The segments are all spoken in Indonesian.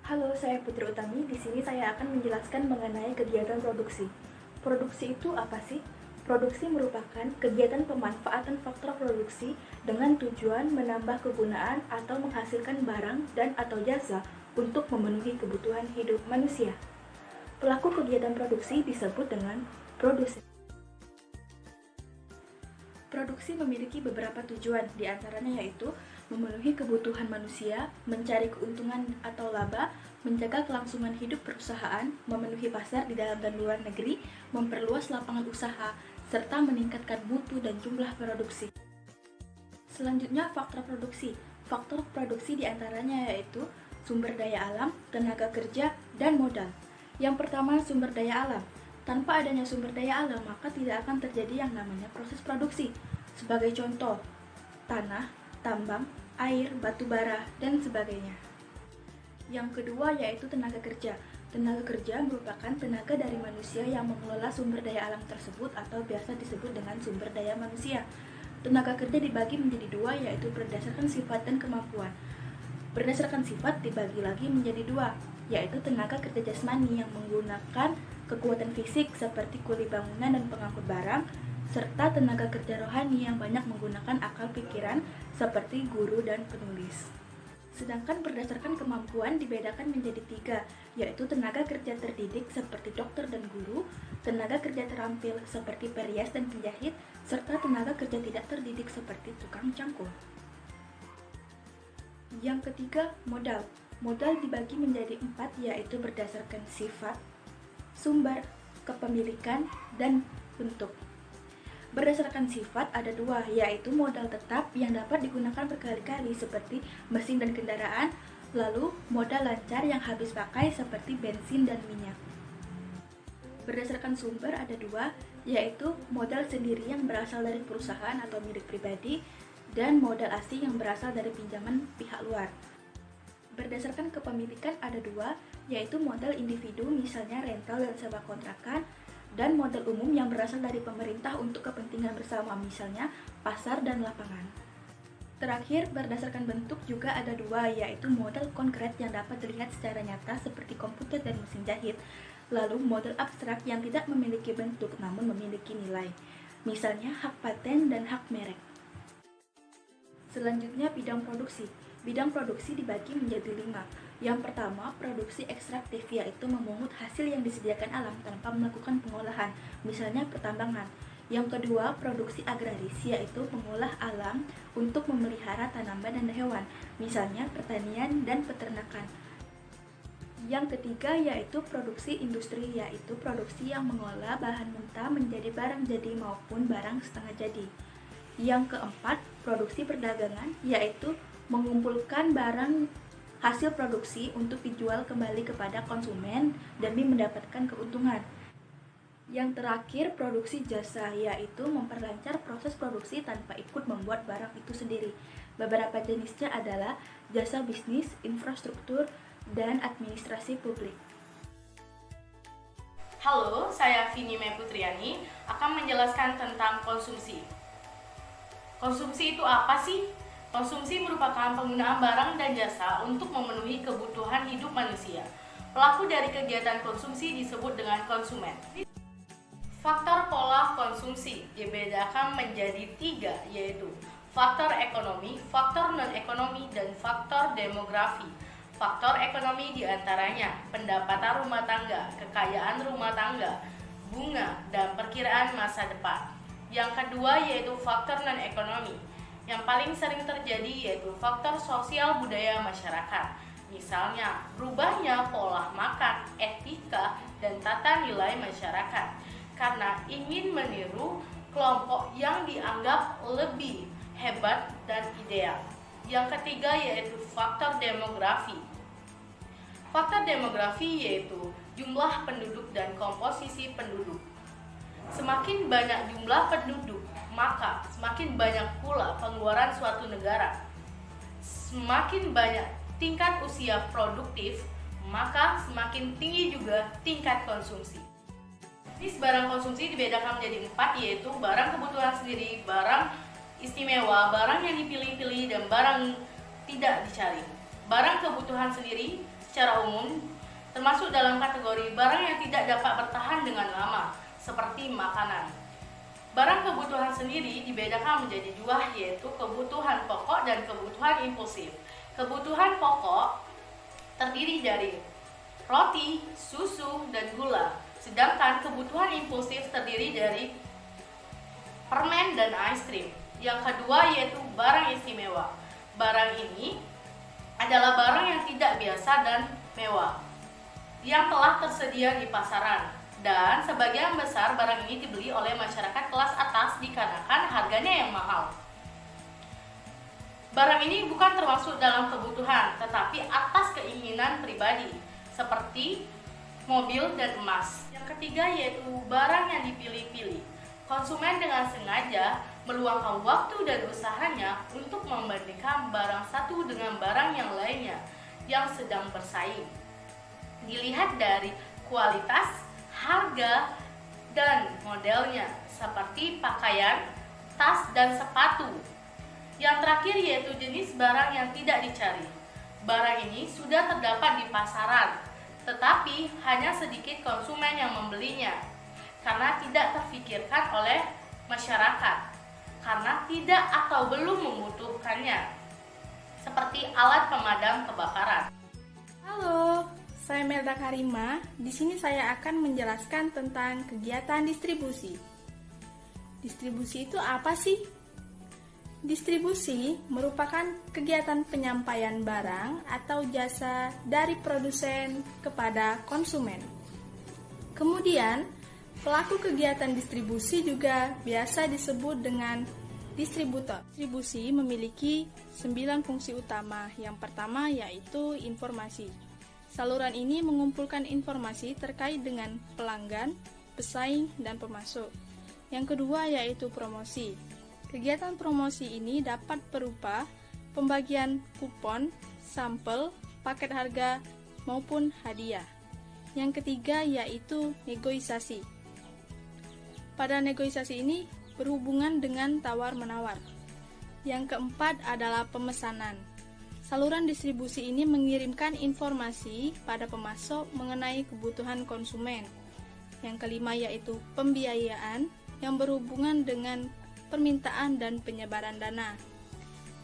Halo, saya Putri Utami. Di sini saya akan menjelaskan mengenai kegiatan produksi. Produksi itu apa sih? Produksi merupakan kegiatan pemanfaatan faktor produksi dengan tujuan menambah kegunaan atau menghasilkan barang dan atau jasa untuk memenuhi kebutuhan hidup manusia. Pelaku kegiatan produksi disebut dengan produsen. Produksi memiliki beberapa tujuan, diantaranya yaitu memenuhi kebutuhan manusia, mencari keuntungan atau laba, menjaga kelangsungan hidup perusahaan, memenuhi pasar di dalam dan luar negeri, memperluas lapangan usaha, serta meningkatkan mutu dan jumlah produksi. Selanjutnya, faktor produksi. Faktor produksi diantaranya yaitu sumber daya alam, tenaga kerja, dan modal. Yang pertama, sumber daya alam. Tanpa adanya sumber daya alam, maka tidak akan terjadi yang namanya proses produksi. Sebagai contoh, tanah, tambang, air, batu bara, dan sebagainya. Yang kedua yaitu tenaga kerja. Tenaga kerja merupakan tenaga dari manusia yang mengelola sumber daya alam tersebut atau biasa disebut dengan sumber daya manusia. Tenaga kerja dibagi menjadi dua, yaitu berdasarkan sifat dan kemampuan. Berdasarkan sifat dibagi lagi menjadi dua, yaitu tenaga kerja jasmani yang menggunakan kekuatan fisik seperti kuli bangunan dan pengangkut barang, serta tenaga kerja rohani yang banyak menggunakan akal pikiran seperti guru dan penulis. Sedangkan berdasarkan kemampuan dibedakan menjadi tiga, yaitu tenaga kerja terdidik seperti dokter dan guru, tenaga kerja terampil seperti perias dan penjahit, serta tenaga kerja tidak terdidik seperti tukang cangkul. Yang ketiga, modal. Modal dibagi menjadi 4, yaitu berdasarkan sifat, sumber, kepemilikan, dan bentuk. Berdasarkan sifat ada dua, yaitu modal tetap yang dapat digunakan berkali-kali seperti mesin dan kendaraan, lalu modal lancar yang habis pakai seperti bensin dan minyak. Berdasarkan sumber ada dua, yaitu modal sendiri yang berasal dari perusahaan atau milik pribadi, dan modal asing yang berasal dari pinjaman pihak luar. Berdasarkan kepemilikan ada dua, yaitu modal individu misalnya rental dan sewa kontrakan, dan modal umum yang berasal dari pemerintah untuk kepentingan bersama misalnya pasar dan lapangan. Terakhir, berdasarkan bentuk juga ada dua, yaitu modal konkret yang dapat dilihat secara nyata seperti komputer dan mesin jahit, lalu modal abstrak yang tidak memiliki bentuk namun memiliki nilai, misalnya hak paten dan hak merek. Selanjutnya, bidang produksi. Bidang produksi dibagi menjadi 5. Yang pertama, produksi ekstraktif, yaitu memungut hasil yang disediakan alam tanpa melakukan pengolahan, misalnya pertambangan. Yang kedua, produksi agraris, yaitu mengolah alam untuk memelihara tanaman dan hewan, misalnya pertanian dan peternakan. Yang ketiga yaitu produksi industri, yaitu produksi yang mengolah bahan mentah menjadi barang jadi maupun barang setengah jadi. Yang keempat, produksi perdagangan, yaitu mengumpulkan barang hasil produksi untuk dijual kembali kepada konsumen demi mendapatkan keuntungan. Yang terakhir, produksi jasa, yaitu memperlancar proses produksi tanpa ikut membuat barang itu sendiri. Beberapa jenisnya adalah jasa bisnis, infrastruktur, dan administrasi publik. Halo, saya Vini Putriani akan menjelaskan tentang konsumsi. Konsumsi itu apa sih? Konsumsi merupakan penggunaan barang dan jasa untuk memenuhi kebutuhan hidup manusia. Pelaku dari kegiatan konsumsi disebut dengan konsumen. Faktor pola konsumsi dibedakan menjadi 3, yaitu faktor ekonomi, faktor non-ekonomi, dan faktor demografi. Faktor ekonomi diantaranya pendapatan rumah tangga, kekayaan rumah tangga, bunga, dan perkiraan masa depan. Yang kedua yaitu faktor non-ekonomi. Yang paling sering terjadi yaitu faktor sosial budaya masyarakat. Misalnya, berubahnya pola makan, etika, dan tata nilai masyarakat karena ingin meniru kelompok yang dianggap lebih hebat dan ideal. Yang ketiga yaitu faktor demografi. Faktor demografi yaitu jumlah penduduk dan komposisi penduduk. Semakin banyak jumlah penduduk, maka semakin banyak pula pengeluaran suatu negara. Semakin banyak tingkat usia produktif, maka semakin tinggi juga tingkat konsumsi. Jenis barang konsumsi dibedakan menjadi 4, yaitu barang kebutuhan sendiri, barang istimewa, barang yang dipilih-pilih, dan barang tidak dicari. Barang kebutuhan sendiri secara umum termasuk dalam kategori barang yang tidak dapat bertahan dengan lama, seperti makanan. Barang kebutuhan sendiri dibedakan menjadi dua, yaitu kebutuhan pokok dan kebutuhan impulsif. Kebutuhan pokok terdiri dari roti, susu, dan gula, sedangkan kebutuhan impulsif terdiri dari permen dan es krim. Yang kedua yaitu barang istimewa. Barang ini adalah barang yang tidak biasa dan mewah, yang telah tersedia di pasaran, dan sebagian besar barang ini dibeli oleh masyarakat kelas atas dikarenakan harganya yang mahal. Barang ini bukan termasuk dalam kebutuhan, tetapi atas keinginan pribadi, seperti mobil dan emas. Yang ketiga yaitu barang yang dipilih-pilih. Konsumen dengan sengaja meluangkan waktu dan usahanya untuk membandingkan barang satu dengan barang yang lainnya yang sedang bersaing. Dilihat dari kualitas, harga, dan modelnya, seperti pakaian, tas, dan sepatu. Yang terakhir yaitu jenis barang yang tidak dicari. Barang ini sudah terdapat di pasaran, tetapi hanya sedikit konsumen yang membelinya, karena tidak terfikirkan oleh masyarakat, karena tidak atau belum membutuhkannya, seperti alat pemadam kebakaran. Halo, saya Melda Karima. Di sini saya akan menjelaskan tentang kegiatan distribusi. Distribusi itu apa sih? Distribusi merupakan kegiatan penyampaian barang atau jasa dari produsen kepada konsumen. Kemudian, pelaku kegiatan distribusi juga biasa disebut dengan distributor. Distribusi memiliki 9 fungsi utama. Yang pertama yaitu informasi. Saluran ini mengumpulkan informasi terkait dengan pelanggan, pesaing, dan pemasok. Yang kedua yaitu promosi. Kegiatan promosi ini dapat berupa pembagian kupon, sampel, paket harga, maupun hadiah. Yang ketiga yaitu negosiasi. Pada negosiasi ini berhubungan dengan tawar-menawar. Yang keempat adalah pemesanan. Saluran distribusi ini mengirimkan informasi pada pemasok mengenai kebutuhan konsumen. Yang kelima yaitu pembiayaan yang berhubungan dengan permintaan dan penyebaran dana.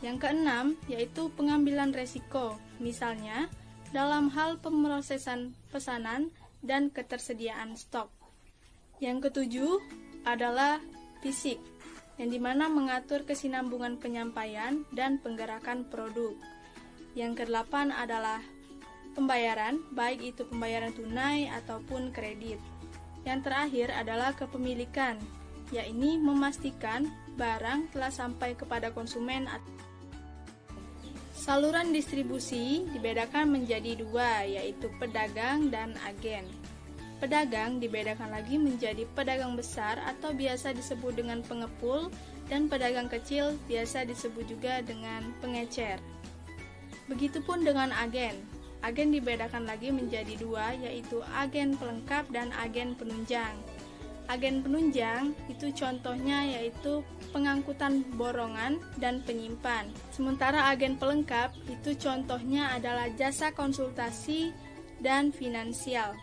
Yang keenam yaitu pengambilan resiko, misalnya dalam hal pemrosesan pesanan dan ketersediaan stok. Yang ketujuh adalah fisik, yang dimana mengatur kesinambungan penyampaian dan penggerakan produk. Yang kedelapan adalah pembayaran, baik itu pembayaran tunai ataupun kredit. Yang terakhir adalah kepemilikan, yaitu memastikan barang telah sampai kepada konsumen. Saluran distribusi dibedakan menjadi dua, yaitu pedagang dan agen. Pedagang dibedakan lagi menjadi pedagang besar atau biasa disebut dengan pengepul, dan pedagang kecil biasa disebut juga dengan pengecer. Begitupun dengan agen. Agen dibedakan lagi menjadi dua, yaitu agen pelengkap dan agen penunjang. Agen penunjang itu contohnya yaitu pengangkutan borongan dan penyimpan. Sementara agen pelengkap itu contohnya adalah jasa konsultasi dan finansial.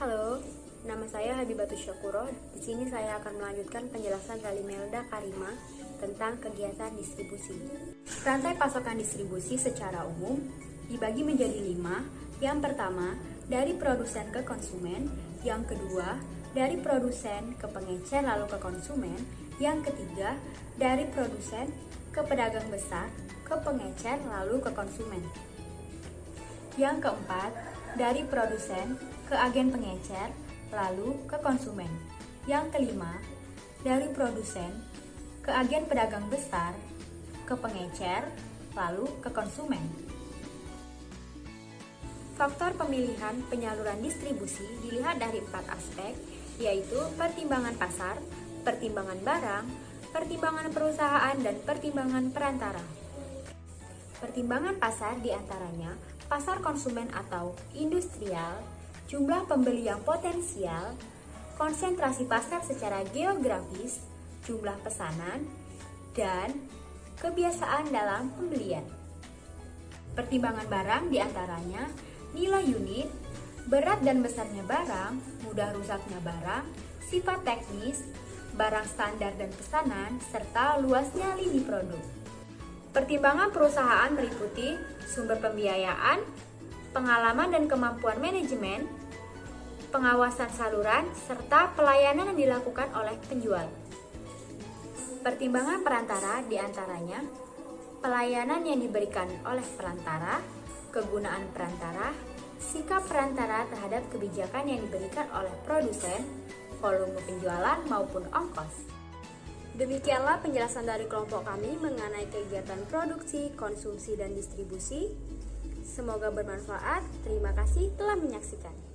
Halo, nama saya Habibatus Syakuro. Di sini saya akan melanjutkan penjelasan dari Melda Karima tentang kegiatan distribusi. Rantai pasokan distribusi secara umum dibagi menjadi 5. Yang pertama, dari produsen ke konsumen. Yang kedua, dari produsen ke pengecer lalu ke konsumen. Yang ketiga, dari produsen ke pedagang besar, ke pengecer lalu ke konsumen. Yang keempat, dari produsen ke agen pengecer lalu ke konsumen. Yang kelima, dari produsen ke agen pedagang besar, ke pengecer, lalu ke konsumen. Faktor pemilihan penyaluran distribusi dilihat dari 4 aspek, yaitu pertimbangan pasar, pertimbangan barang, pertimbangan perusahaan, dan pertimbangan perantara. Pertimbangan pasar diantaranya pasar konsumen atau industrial, jumlah pembeli yang potensial, konsentrasi pasar secara geografis, jumlah pesanan, dan kebiasaan dalam pembelian. Pertimbangan barang diantaranya nilai unit, berat dan besarnya barang, mudah rusaknya barang, sifat teknis, barang standar dan pesanan, serta luasnya lini produk. Pertimbangan perusahaan meliputi sumber pembiayaan, pengalaman dan kemampuan manajemen, pengawasan saluran, serta pelayanan yang dilakukan oleh penjual. Pertimbangan perantara diantaranya pelayanan yang diberikan oleh perantara, kegunaan perantara, sikap perantara terhadap kebijakan yang diberikan oleh produsen, volume penjualan maupun ongkos. Demikianlah penjelasan dari kelompok kami mengenai kegiatan produksi, konsumsi, dan distribusi. Semoga bermanfaat. Terima kasih telah menyaksikan.